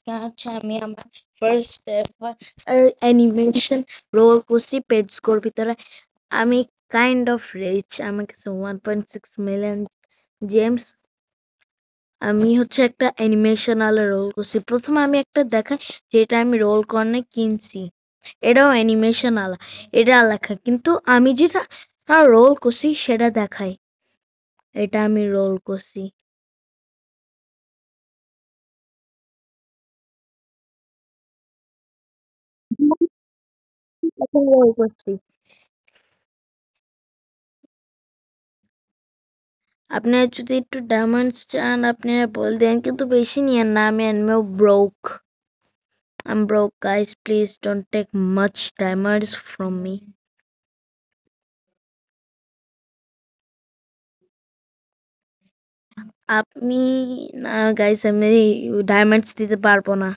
আজকে আমি আমার ফার্স্ট অ্যানিমেশন রোল করছি পেড স্কোর ভিতরে। আমি কাইন্ড অফ রিচ, আমার কাছে 1.6 মিলিয়ন জেমস। আমি একটা অ্যানিমেশন আলা রোল করছি। প্রথমে আমি একটা দেখাই যেটা আমি রোল কর্নে কিনছি, এটাও অ্যানিমেশন আলা, এটা লেখা, কিন্তু আমি যেটা রোল করছি সেটা দেখাই। এটা আমি রোল করছি। এখন রোল করছি। আপনারা যদি একটু ডায়মন্ডস চান আপনারা বল দেন, কিন্তু বেশি নিয়েন না, আমি আনমেও broke. I'm broke, guys. Please don't take much diamonds from me. আপনি না গাইস, আমি ডায়মন্ডস দিতে পারবো না।